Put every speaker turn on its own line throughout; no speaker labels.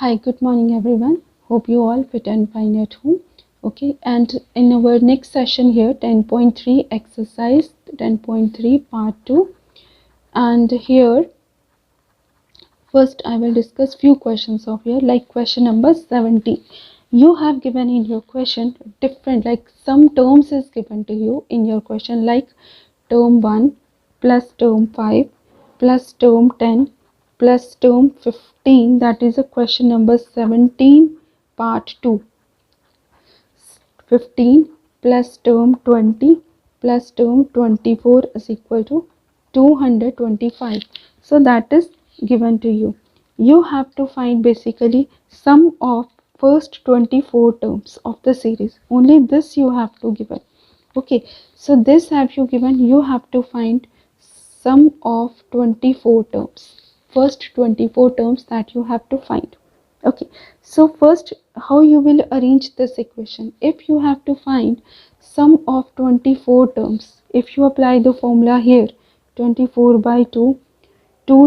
Hi, good morning everyone. Hope you all fit and fine at home. Okay, and in our next session here, 10.3 exercise 10.3 part 2. And here, first I will discuss few questions of here, like question number 70. You have given in your question different, like some terms is given to you in your question, like term 1 plus term 5 plus term 10 plus term 15. That is a question number 17 part 2. 15 plus term 20 plus term 24 is equal to 225. So that is given to you. You have to find basically sum of first 24 terms of the series. Only this you have to given. Okay, so this have you given. You have to find sum of 24 terms. First 24 terms that you have to find. Okay, so first how you will arrange this equation. If you have to find sum of 24 terms, if you apply the formula here, 24 by 2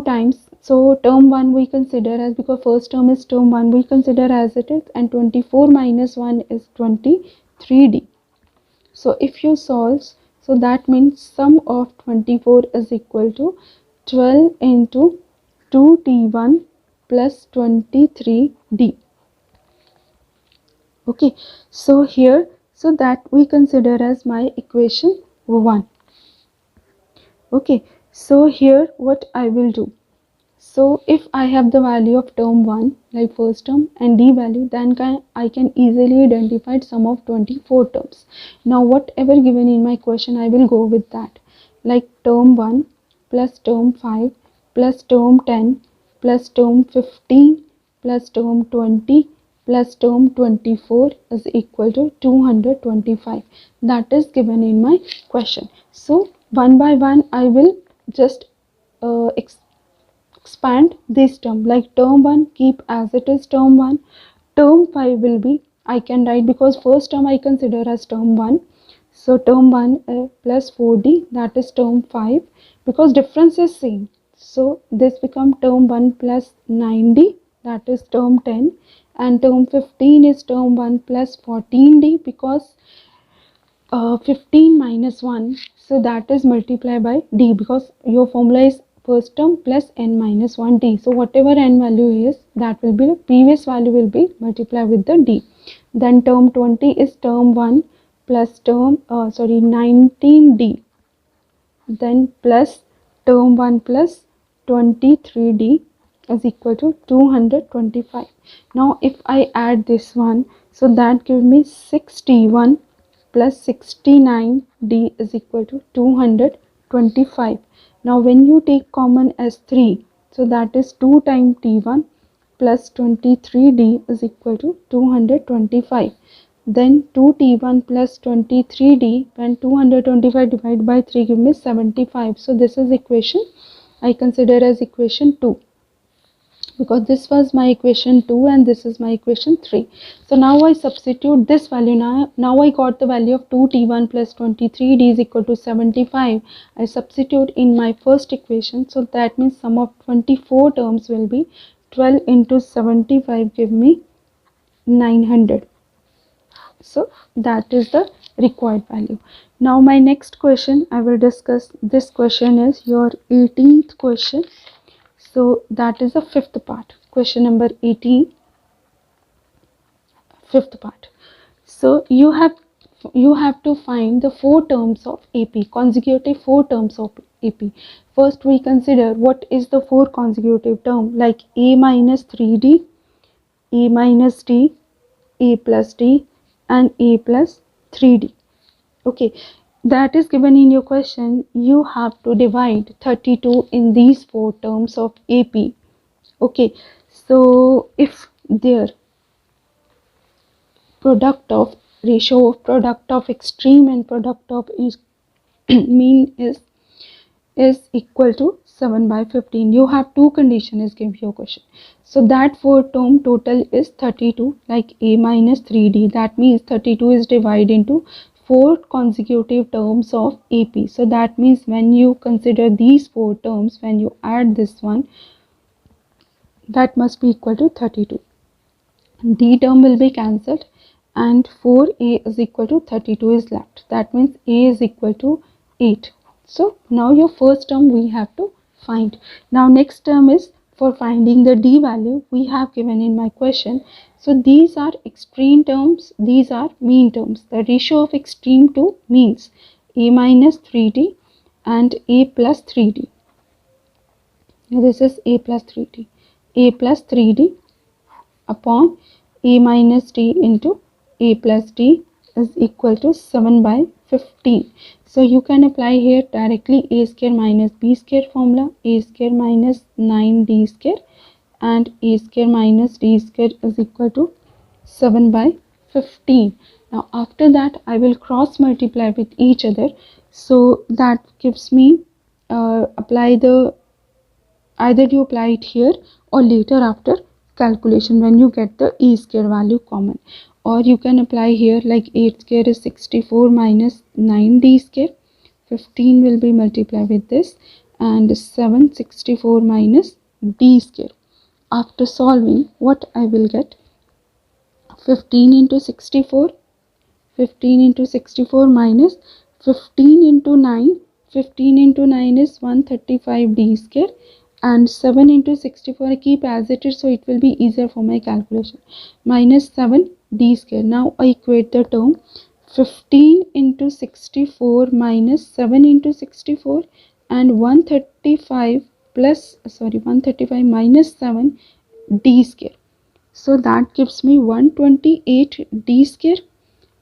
times, so term 1 we consider as, because first term is term 1, we consider as it is, and 24 minus 1 is 23d. So if you solve, so that means sum of 24 is equal to 12 into 2t1 plus 23d. Okay, so here, so that we consider as my equation 1. Okay, so here what I will do, so if I have the value of term 1 like first term and d value, then I can easily identify sum of 24 terms. Now whatever given in my question, I will go with that, like term 1 plus term 5 plus term 10 plus term 15 plus term 20 plus term 24 is equal to 225. That is given in my question. So one by one I will just expand this term, like term 1 keep as it is term 1, term 5 will be, I can write, because first term I consider as term 1, so term 1 plus 4d, that is term 5, because difference is same, so this become term 1 plus 9d, that is term 10, and term 15 is term 1 plus 14d, because 15 minus 1, so that is multiplied by d, because your formula is first term plus n minus 1 d. So whatever n value is, that will be the previous value will be multiplied with the d. Then term 20 is term 1 plus term 19d, then plus term 1 plus 23d is equal to 225. Now if I add this one, so that gives me 61 plus 69d is equal to 225. Now when you take common as 3, so that is 2 times t1 plus 23d is equal to 225. Then 2t1 plus 23d, when 225 divided by 3 give me 75. So this is equation I consider as equation 2, because this was my equation 2 and this is my equation 3. So now I substitute this value. Now I got the value of 2t1 plus 23d is equal to 75. I substitute in my first equation, so that means sum of 24 terms will be 12 into 75 give me 900. So that is the required value. Now my next question I will discuss, this question is your 18th question. So that is the fifth part, question number 18, fifth part. So you have to find the 4 terms of AP, consecutive 4 terms of AP. First we consider what is the 4 consecutive term, like a minus 3d, a minus d, a plus d, and a plus 3d. Okay, that is given in your question. You have to divide 32 in these 4 terms of AP. Okay, so if their product of ratio of product of extreme and product of mean is equal to 7 by 15, you have 2 conditions given your question. So that 4 term total is 32, like a minus 3d, that means 32 is divided into 4 consecutive terms of AP. So that means when you consider these 4 terms, when you add this one, that must be equal to 32. D term will be cancelled and 4a is equal to 32 is left. That means a is equal to 8. So now your first term we have to find. Now next term is for finding the D value we have given in my question. So these are extreme terms, these are mean terms. The ratio of extreme to means a minus 3d and a plus 3d. This is a plus 3d. A plus 3d upon a minus d into a plus d is equal to 7 by 15. So you can apply here directly a square minus b square formula, a square minus 9d square and a square minus d square is equal to 7 by 15. Now after that I will cross multiply with each other, so that gives me apply the either you apply it here or later after calculation when you get the e square value common, or you can apply here like 8 square is 64 minus 9d square, 15 will be multiplied with this and 764 minus d square. After solving what I will get, 15 into 64, 15 into 64 minus 15 into 9, 15 into 9 is 135 d square and 7 into 64 I keep as it is, so it will be easier for my calculation, minus 7 d square. Now I equate the term 15 into 64 minus 7 into 64 and 135 minus 7 d square. So that gives me 128 d square,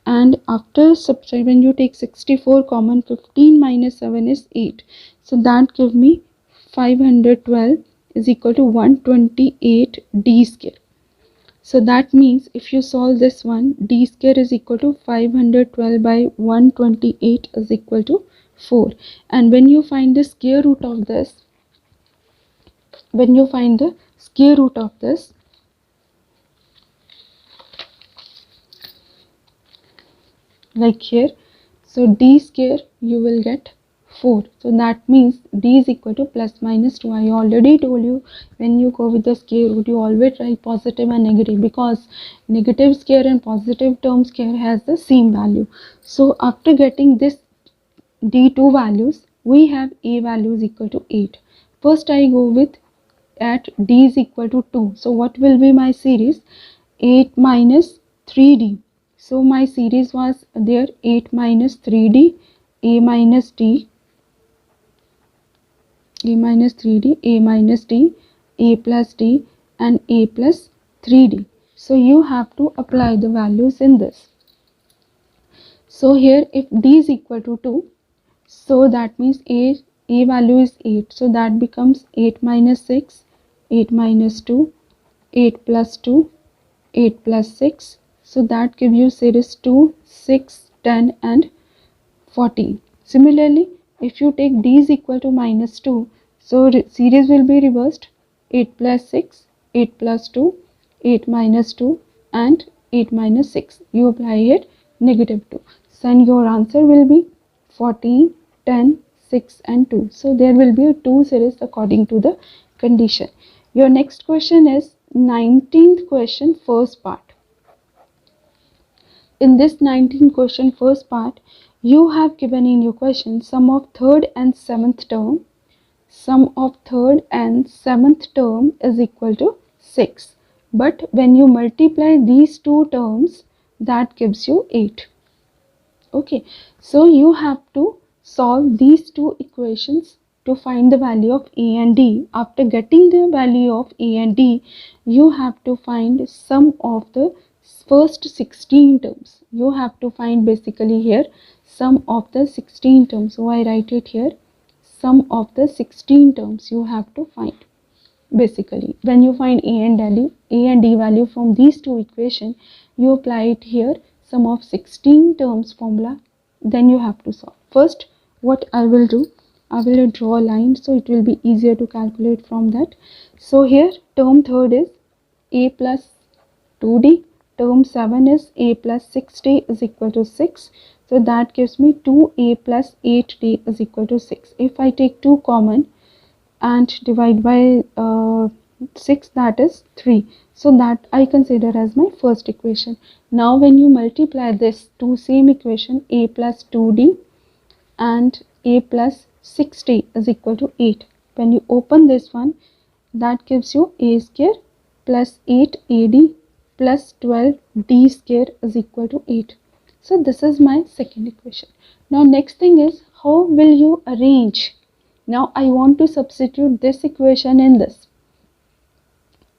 and after subtract when you take 64 common, 15 minus 7 is 8, so that give me 512 is equal to 128 d square. So that means if you solve this one, d square is equal to 512 by 128 is equal to 4. And when you find the square root of this, like here, so d square you will get 4, so that means d is equal to plus minus 2. I already told you when you go with the square root you always write positive and negative, because negative square and positive term square has the same value. So after getting this d2 values, we have a value is equal to 8. First I go with at d is equal to 2, so what will be my series? 8 minus 3d. So my series was there 8 minus 3d, a minus d, a minus 3d, a minus d, a plus d and a plus 3d. So you have to apply the values in this. So here if d is equal to 2, so that means a value is 8, so that becomes 8 minus 6, 8 minus 2, 8 plus 2, 8 plus 6. So that gives you series 2, 6, 10 and 14. Similarly, if you take d is equal to minus 2, so series will be reversed, 8 plus 6, 8 plus 2, 8 minus 2 and 8 minus 6. You apply here negative 2. So and your answer will be 14, 10, 6 and 2. So there will be a 2 series according to the condition. Your next question is 19th question, first part. In this 19th question, first part, you have given in your question sum of third and seventh term. Sum of third and seventh term is equal to 6. But when you multiply these two terms, that gives you 8. Okay, so you have to solve these two equations to find the value of a and d. After getting the value of a and d, you have to find sum of the first 16 terms. You have to find basically here sum of the 16 terms. So I write it here, sum of the 16 terms you have to find. Basically when you find a and d value from these two equations, you apply it here sum of 16 terms formula, then you have to solve. First what I will do, I will draw a line so it will be easier to calculate from that. So here term third is a plus 2d, term 7 is a plus 6d is equal to 6. So that gives me 2a plus 8d is equal to 6. If I take 2 common and divide by 6, that is 3. So that I consider as my first equation. Now when you multiply this two same equation, a plus 2d and a plus 6d is equal to 8. When you open this one, that gives you a square plus 8ad plus 12d square is equal to 8. So this is my second equation. Now next thing is, how will you arrange? Now I want to substitute this equation in this.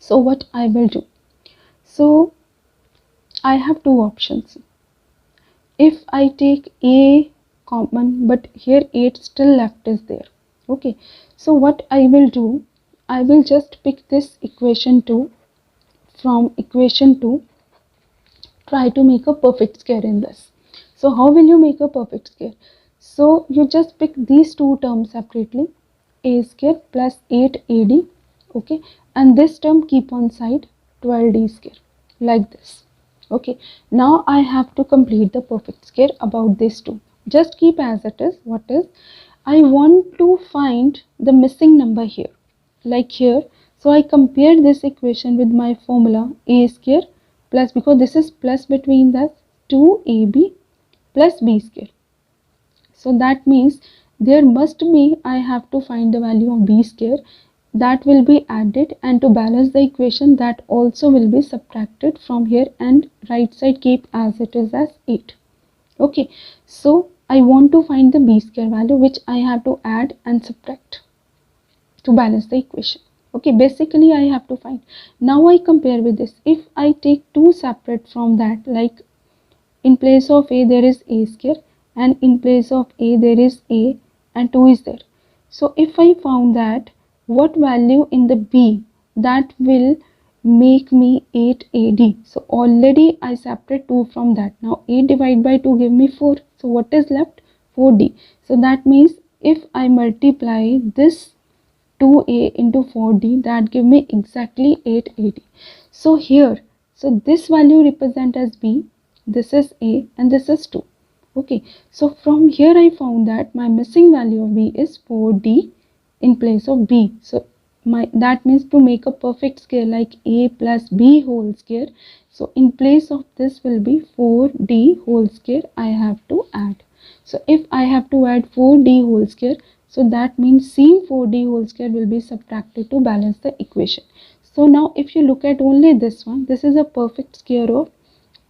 So what I will do? So I have two options. If I take a common, but here 8 still left is there. Okay, so what I will do, I will just pick this equation 2. From equation 2, try to make a perfect square in this. So how will you make a perfect square? So you just pick these two terms separately, a square plus 8ad, okay, and this term keep on side, 12d square, like this. Okay, now I have to complete the perfect square about these two. Just keep as it is. What is? I want to find the missing number here, like here. So I compare this equation with my formula, a square plus, because this is plus between the 2ab plus b square. So that means there must be, I have to find the value of b square, that will be added, and to balance the equation that also will be subtracted from here, and right side keep as it is as 8. Okay, so I want to find the b square value, which I have to add and subtract to balance the equation. Okay, basically I have to find. Now I compare with this. If I take two separate from that, like in place of a there is a square, and in place of a there is a, and 2 is there. So if I found that what value in the b, that will make me 8ad. So already I separate 2 from that. Now 8 divided by 2 give me 4. So what is left? 4d. So that means if I multiply this 2a into 4d, that give me exactly 8ad. So here, so this value represent as b, this is a, and this is 2. Okay, so from here I found that my missing value of b is 4d in place of b. So that means to make a perfect square like a plus b whole square, so in place of this will be 4d whole square I have to add. So if I have to add 4d whole square, so that means same 4d whole square will be subtracted to balance the equation. So now if you look at only this one, this is a perfect square of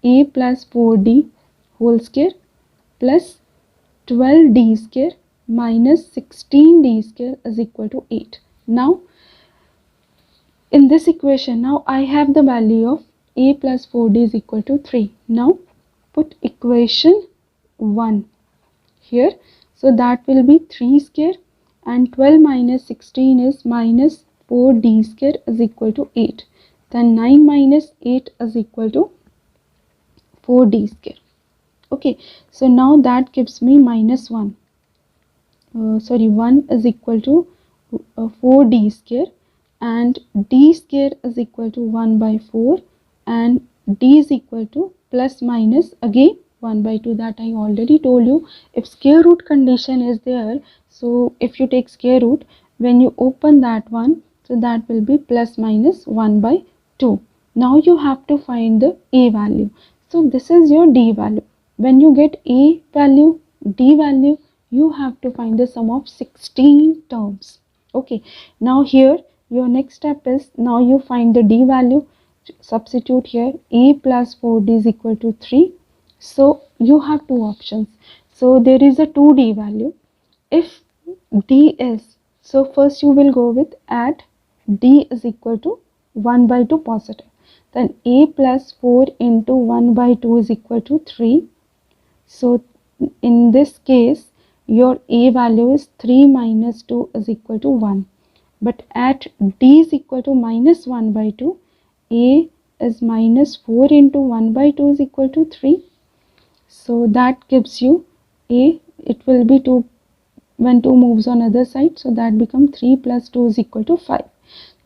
a plus 4d whole square plus 12d square minus 16d square is equal to 8. Now in this equation, now I have the value of a plus 4d is equal to 3. Now put equation 1 here. So that will be 3 square, and 12 minus 16 is minus 4d square is equal to 8. Then 9 minus 8 is equal to 4d square. Okay, so now that gives me minus 1. 1 is equal to 4d square, and d square is equal to 1 by 4, and d is equal to plus minus again 1 by 2, that I already told you. If square root condition is there, so if you take square root, when you open that one, so that will be plus minus 1 by 2. Now you have to find the a value. So this is your d value. When you get a value, d value, you have to find the sum of 16 terms. Okay, now here your next step is, now you find the d value, substitute here, a plus 4d is equal to 3. So you have two options. So there is a 2d value. If d is, so first you will go with add d is equal to 1 by 2 positive. Then a plus 4 into 1 by 2 is equal to 3. So in this case, your a value is 3 minus 2 is equal to 1. But at d is equal to minus 1 by 2, a is minus 4 into 1 by 2 is equal to 3. So that gives you a, it will be 2 when 2 moves on other side. So that becomes 3 plus 2 is equal to 5.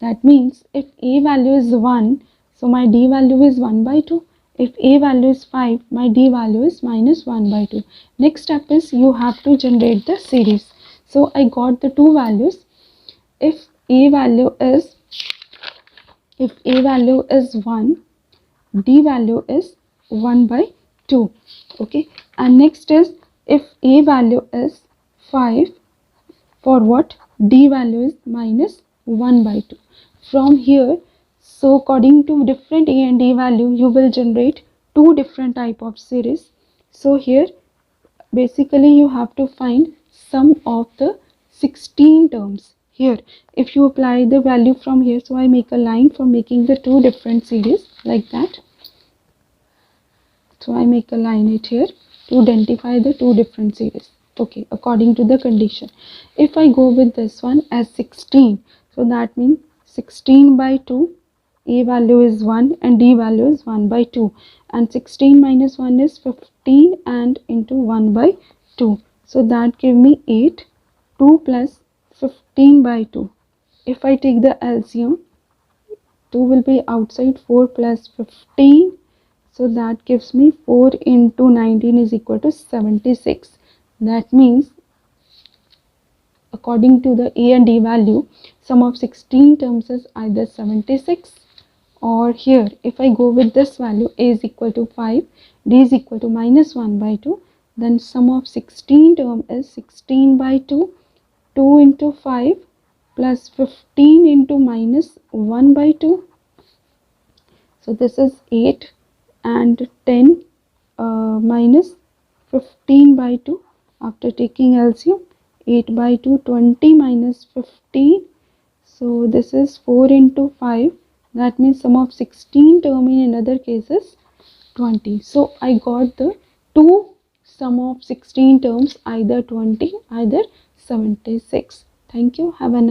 That means if a value is 1, so my d value is 1 by 2. If a value is 5, my d value is minus 1 by 2. Next step is you have to generate the series. So I got the two values. If a value is If a value is 1, d value is 1 by 2. Okay, and next is if a value is 5, for what d value is minus 1 by 2. From here, so according to different a and d value, you will generate two different type of series. So here basically you have to find sum of the 16 terms. Here if you apply the value from here, so I make a line for making the two different series like that. So I make a line it here to identify the two different series. Okay, according to the condition. If I go with this one as 16, so that means 16 by 2, a value is 1 and d value is 1 by 2, and 16 minus 1 is 15 and into 1 by 2. So that give me 8, 2 plus 15 by 2. If I take the LCM, 2 will be outside, 4 plus 15, so that gives me 4 into 19 is equal to 76. That means according to the a and d value, sum of 16 terms is either 76, or here if I go with this value, a is equal to 5, d is equal to minus 1 by 2, then sum of 16 term is 16 by 2, 2 into 5 plus 15 into minus 1 by 2. So this is 8 and 10 minus 15 by 2. After taking LCM, 8 by 2, 20 minus 15. So this is 4 into 5. That means sum of 16 term in another case is 20. So I got the two sum of 16 terms, either 20, either 76. Thank you. Have a nice